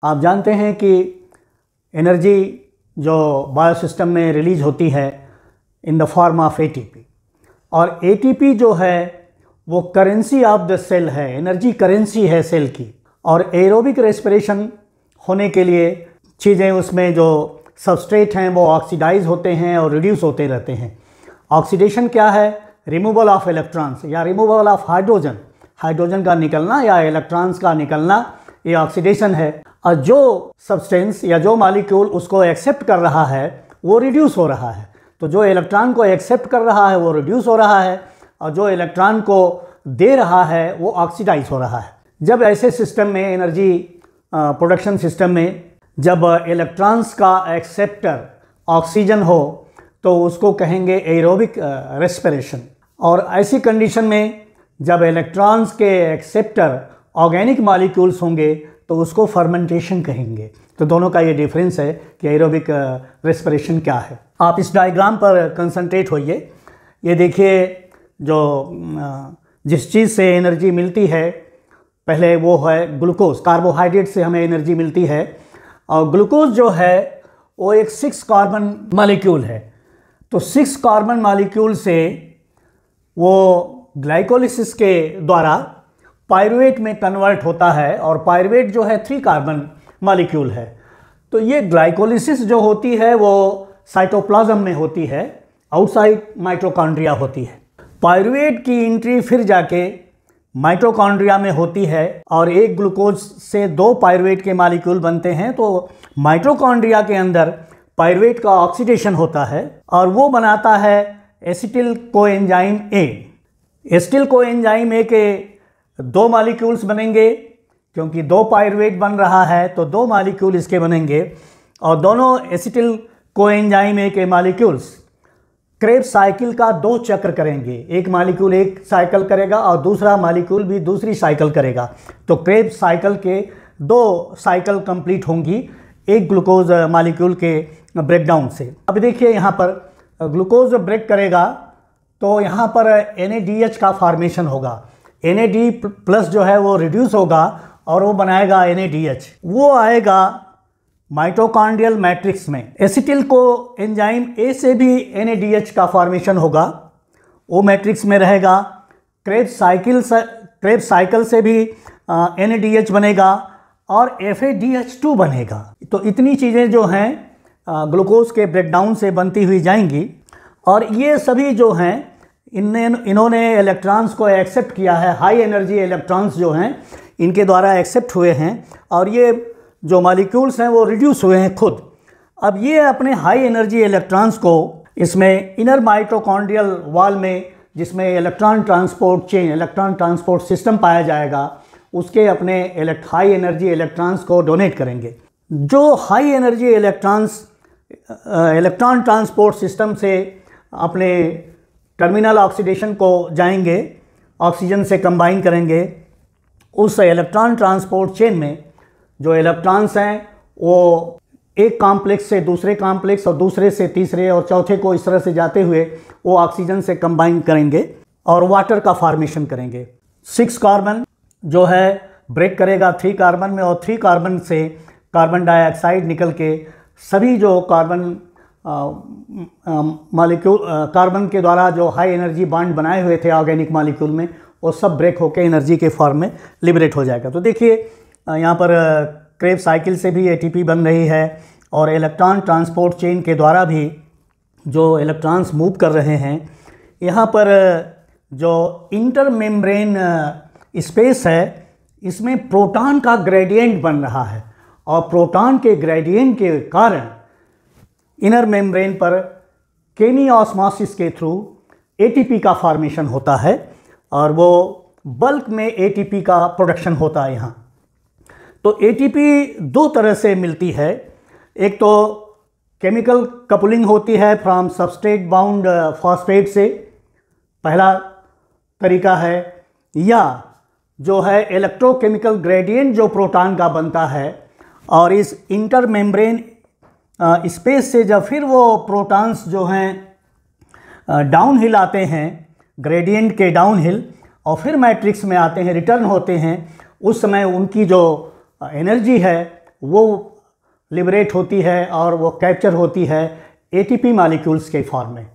आप जानते हैं कि एनर्जी जो बायोसिस्टम में रिलीज होती है in the form of ATP, और एटीपी जो है वो करेंसी ऑफ द सेल है, एनर्जी करेंसी है सेल की। और एरोबिक रेस्पिरेशन होने के लिए चीज़ें उसमें जो सबस्ट्रेट हैं वो ऑक्सीडाइज होते हैं और रिड्यूस होते रहते हैं। ऑक्सीडेशन क्या है? रिमूवल ऑफ इलेक्ट्रॉन्स या रिमूवल ऑफ हाइड्रोजन, हाइड्रोजन का निकलना या इलेक्ट्रॉन्स का निकलना, ये ऑक्सीडेशन है। और जो सब्सटेंस या जो मॉलिक्यूल उसको एक्सेप्ट कर रहा है वो रिड्यूस हो रहा है। तो जो इलेक्ट्रॉन को एक्सेप्ट कर रहा है वो रिड्यूस हो रहा है, और जो इलेक्ट्रॉन को दे रहा है वो ऑक्सीडाइज हो रहा है। जब ऐसे सिस्टम में, एनर्जी प्रोडक्शन सिस्टम में, जब इलेक्ट्रॉन्स का एक्सेप्टर ऑक्सीजन हो तो उसको कहेंगे एरोबिक रेस्पिरेशन। और ऐसी कंडीशन में जब इलेक्ट्रॉन्स के एक्सेप्टर ऑर्गेनिक मॉलिक्यूल्स होंगे तो उसको फर्मेंटेशन कहेंगे। तो दोनों का ये डिफरेंस है कि एरोबिक रेस्पिरेशन क्या है। आप इस डायग्राम पर कंसंट्रेट होइए। ये देखिए, जो जिस चीज़ से एनर्जी मिलती है पहले वो है ग्लूकोज। कार्बोहाइड्रेट से हमें एनर्जी मिलती है, और ग्लूकोज जो है वो एक 6 कार्बन मॉलिक्यूल है। तो 6 कार्बन मॉलिक्यूल से वो ग्लाइकोलिसिस के द्वारा पायरुवेट में कन्वर्ट होता है, और पायरुवेट जो है 3 कार्बन मॉलिक्यूल है। तो ये ग्लाइकोलिसिस जो होती है वो साइटोप्लाज्म में होती है, आउटसाइड माइटोकॉन्ड्रिया होती है। पायरुवेट की एंट्री फिर जाके माइटोकॉन्ड्रिया में होती है, और एक ग्लूकोज से 2 पायरुवेट के मॉलिक्यूल बनते हैं। तो माइटोकॉन्ड्रिया के अंदर पायरुवेट का ऑक्सीडेशन होता है और वो बनाता है acetyl coenzyme A. Acetyl coenzyme A के 2 मॉलिक्यूल्स बनेंगे, क्योंकि 2 पायरुवेट बन रहा है तो 2 मॉलिक्यूल इसके बनेंगे। और दोनों एसिटिल कोएंजाइम ए के मॉलिक्यूल्स क्रेब्स साइकिल का 2 चक्र करेंगे। एक मॉलिक्यूल एक साइकिल करेगा और दूसरा मॉलिक्यूल भी दूसरी साइकिल करेगा। तो क्रेब्स साइकिल के 2 साइकिल कंप्लीट होंगी एक ग्लूकोज मॉलिक्यूल के ब्रेकडाउन से। अब देखिए, यहाँ पर ग्लूकोज ब्रेक करेगा तो यहाँ पर NADH का फॉर्मेशन होगा। NAD प्लस जो है वो रिड्यूस होगा और वो बनाएगा NADH। वो आएगा माइटोकॉन्ड्रियल मैट्रिक्स में। एसिटिल को एंजाइम ए से भी NADH का फॉर्मेशन होगा, वो मैट्रिक्स में रहेगा। क्रेब्स साइकिल से भी NADH बनेगा और FADH2 बनेगा। तो इतनी चीज़ें जो हैं ग्लूकोज के ब्रेकडाउन से बनती हुई जाएंगी, और ये सभी जो हैं इन्होंने इलेक्ट्रॉन्स को एक्सेप्ट किया है। हाई एनर्जी इलेक्ट्रॉन्स जो हैं इनके द्वारा एक्सेप्ट हुए हैं, और ये जो मॉलिक्यूल्स हैं वो रिड्यूस हुए हैं खुद। अब ये अपने हाई एनर्जी इलेक्ट्रॉन्स को इसमें इनर माइटोकॉन्ड्रियल वॉल में, जिसमें electron transport chain, electron transport system पाया जाएगा, उसके अपने हाई एनर्जी इलेक्ट्रॉन्स को डोनेट करेंगे। जो high energy electrons electron transport system से अपने टर्मिनल ऑक्सीडेशन को जाएंगे, ऑक्सीजन से कंबाइन करेंगे, उस इलेक्ट्रॉन ट्रांसपोर्ट चेन में जो इलेक्ट्रॉन्स हैं वो एक कॉम्प्लेक्स से दूसरे कॉम्प्लेक्स और दूसरे से तीसरे और चौथे को इस तरह से जाते हुए वो ऑक्सीजन से कंबाइन करेंगे और वाटर का फॉर्मेशन करेंगे। 6 कार्बन जो है ब्रेक करेगा 3 कार्बन में, और 3 कार्बन से कार्बन डाइऑक्साइड निकल के सभी जो कार्बन मॉलिक्यूल कार्बन के द्वारा जो हाई एनर्जी बॉन्ड बनाए हुए थे ऑर्गेनिक मॉलिक्यूल में, वो सब ब्रेक होकर एनर्जी के फॉर्म में लिबरेट हो जाएगा। तो देखिए, यहाँ पर क्रेब्स साइकिल से भी ATP बन रही है, और इलेक्ट्रॉन ट्रांसपोर्ट चेन के द्वारा भी जो इलेक्ट्रॉन्स मूव कर रहे हैं। यहाँ पर जो इंटर मेम्ब्रेन स्पेस है, इसमें प्रोटॉन का ग्रेडियंट बन रहा है, और प्रोटॉन के ग्रेडियंट के कारण इनर मेम्ब्रेन पर केनी ऑस्मोसिस के थ्रू ATP का फॉर्मेशन होता है, और वो बल्क में ATP का प्रोडक्शन होता है यहाँ। तो ATP 2 तरह से मिलती है। एक तो केमिकल कपलिंग होती है फ्रॉम सबस्ट्रेट बाउंड फॉस्फेट से, पहला तरीका है, या जो है इलेक्ट्रोकेमिकल ग्रेडियंट जो प्रोटॉन का बनता है, और इस इंटर मेम्ब्रेन स्पेस से जब फिर वो प्रोटॉन्स जो हैं डाउन हिल आते हैं, ग्रेडियंट के डाउन हिल, और फिर मैट्रिक्स में आते हैं, रिटर्न होते हैं, उस समय उनकी जो एनर्जी है वो लिबरेट होती है और वो कैप्चर होती है एटीपी मॉलिक्यूल्स के फॉर्म में।